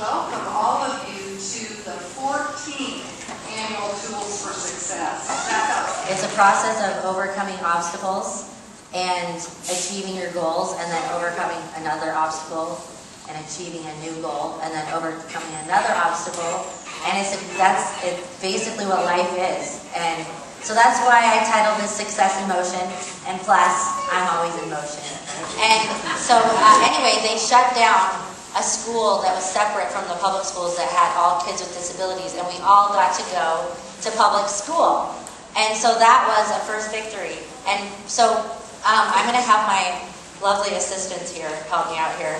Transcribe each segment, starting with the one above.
welcome all of you to the 14th Annual Tools for Success. It's a process of overcoming obstacles and achieving your goals, and then overcoming another obstacle and achieving a new goal, and then overcoming another obstacle. And it's basically what life is. And so that's why I titled this Success in Motion, and plus, I'm always in motion. And so anyway, they shut down a school that was separate from the public schools that had all kids with disabilities, and we all got to go to public school. And so that was a first victory. And so I'm going to have my lovely assistants here help me out here.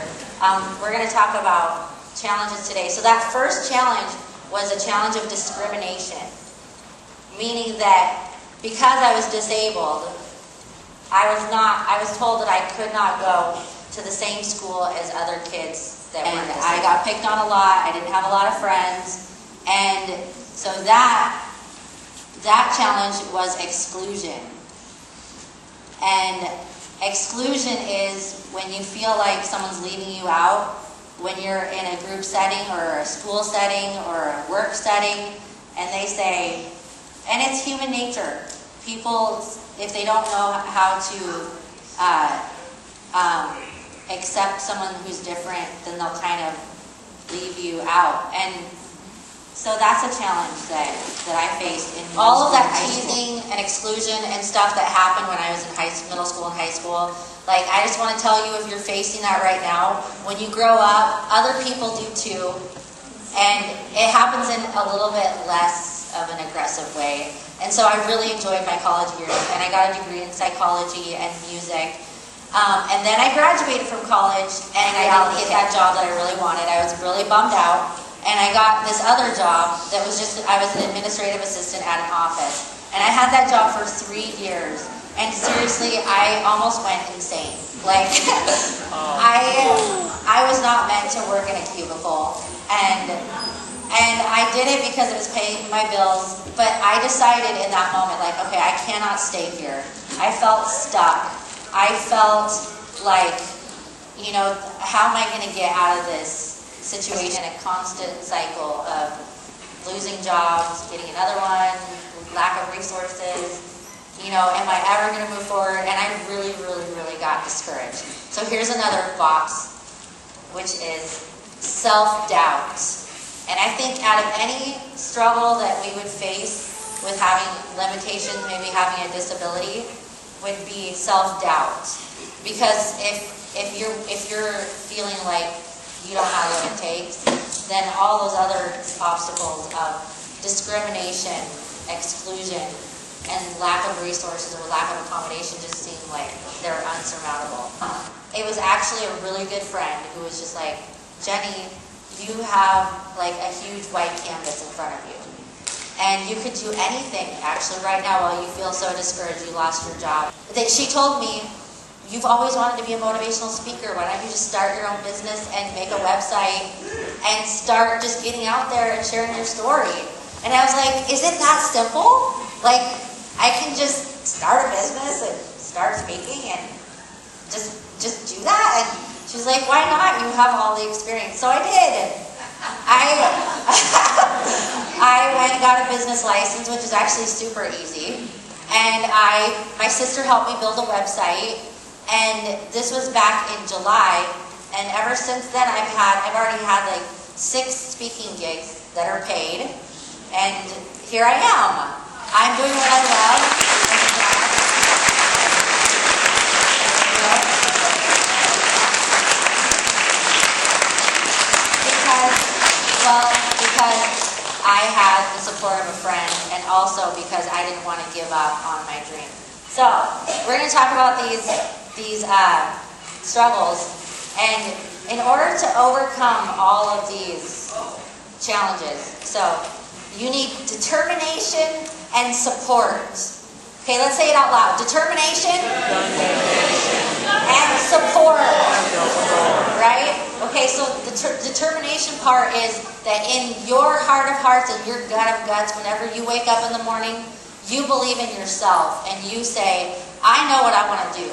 We're going to talk about challenges today. So that first challenge was a challenge of discrimination, meaning that because I was disabled, I was told that I could not go to the same school as other kids that were disabled. I got picked on a lot. I didn't have a lot of friends. And so that challenge was exclusion. And exclusion is when you feel like someone's leaving you out, when you're in a group setting or a school setting or a work setting, and they say, and it's human nature. People, if they don't know how to accept someone who's different, then they'll kind of leave you out. And so that's a challenge that I faced in all of that teasing and exclusion and stuff that happened when I was in middle school and high school. Like, I just want to tell you, if you're facing that right now, when you grow up, other people do too, and it happens in a little bit less of an aggressive way. And so I really enjoyed my college years, and I got a degree in psychology and music. And then I graduated from college, and I didn't get that job that I really wanted. I was really bummed out, and I got this other job that was I was an administrative assistant at an office. And I had that job for 3 years, and seriously, I almost went insane. Like, I was not meant to work in a cubicle, and I did it because it was paying my bills, but I decided in that moment, like, okay, I cannot stay here. I felt stuck. I felt like, you know, how am I going to get out of this situation? A constant cycle of losing jobs, getting another one, lack of resources. You know, am I ever going to move forward? And I really, really, really got discouraged. So here's another box, which is self-doubt. And I think out of any struggle that we would face with having limitations, maybe having a disability, would be self-doubt. Because if you're feeling like you don't have what it takes, then all those other obstacles of discrimination, exclusion, and lack of resources or lack of accommodation just seem like they're unsurmountable. It was actually a really good friend who was just like, Jenny, you have like a huge white canvas in front of you. And you could do anything, actually, right now while you feel so discouraged you lost your job. She told me, you've always wanted to be a motivational speaker. Why don't you just start your own business and make a website and start just getting out there and sharing your story? And I was like, is it that simple? Like, I can just start a business and start speaking and just do that? And she's like, why not? You have all the experience. So I did. I went and got a business license, which is actually super easy. And my sister helped me build a website. And this was back in July. And ever since then, I've already had like 6 speaking gigs that are paid. And here I am. I'm doing what I love. Because I had the support of a friend, and also because I didn't want to give up on my dream. So we're going to talk about these struggles, and in order to overcome all of these challenges, so you need determination and support. Okay, let's say it out loud. Determination and support. Right? Okay, so the determination part is that in your heart of hearts and your gut of guts, whenever you wake up in the morning, you believe in yourself and you say, I know what I want to do.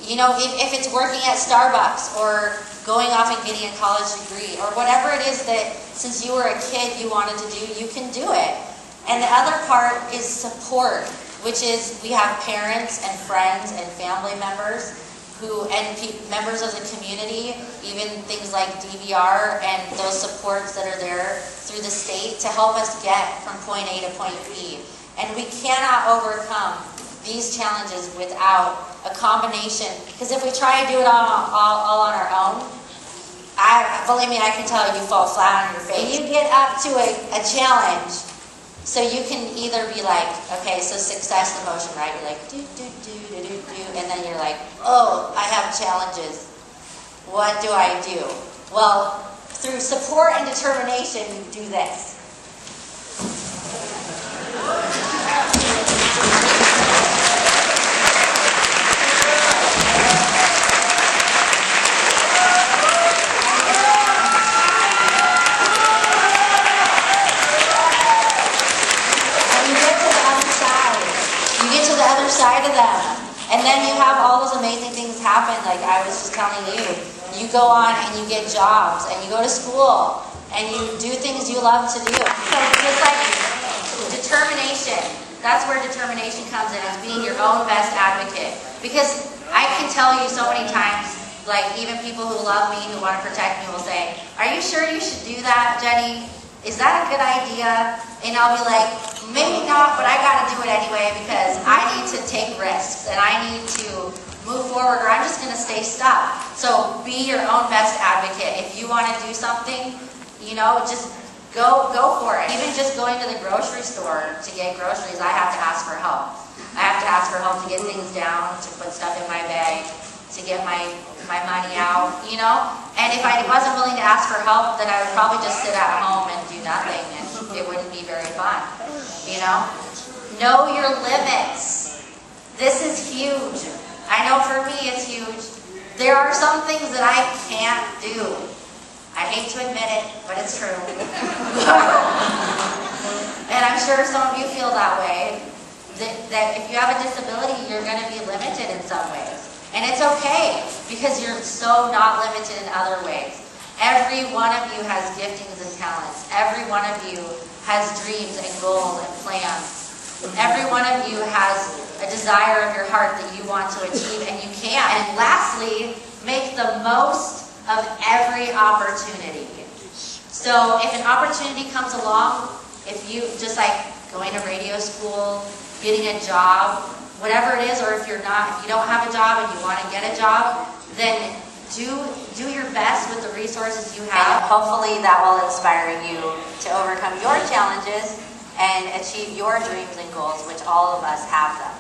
You know, if it's working at Starbucks or going off and getting a college degree or whatever it is that since you were a kid you wanted to do, you can do it. And the other part is support, which is we have parents and friends and family members members of the community, even things like DVR and those supports that are there through the state to help us get from point A to point B. And we cannot overcome these challenges without a combination, because if we try to do it all on our own, believe me, I can tell you fall flat on your face. When you get up to a challenge, so you can either be like, okay, so success emotion, right? You're like, do, and then you're like, oh, I have challenges. What do I do? Well, through support and determination, you do this. Side of them. And then you have all those amazing things happen, like I was just telling you. You go on and you get jobs, and you go to school, and you do things you love to do. So just like determination, that's where determination comes in, is being your own best advocate. Because I can tell you so many times, like even people who love me, who want to protect me will say, are you sure you should do that, Jenny? Is that a good idea? And I'll be like, maybe not, but I gotta do it anyway because I need to take risks and I need to move forward or I'm just gonna stay stuck. So be your own best advocate. If you wanna do something, you know, just go for it. Even just going to the grocery store to get groceries, I have to ask for help. I have to ask for help to get things down, to put stuff in my bag, to get my money out, you know? And if I wasn't willing to ask for help, then I would probably just sit at home and do nothing, and it wouldn't be very fun, you know? Know your limits. This is huge. I know for me it's huge. There are some things that I can't do. I hate to admit it, but it's true. And I'm sure some of you feel that way, that if you have a disability, you're going to be limited in some ways. And it's okay, because you're so not limited in other ways. Every one of you has giftings and talents. Every one of you has dreams and goals and plans. Every one of you has a desire of your heart that you want to achieve, and you can. And lastly, make the most of every opportunity. So if an opportunity comes along, if you, just like going to radio school, getting a job, whatever it is, or if you don't have a job and you want to get a job, then do your best with the resources you have. And hopefully that will inspire you to overcome your challenges and achieve your dreams and goals, which all of us have them.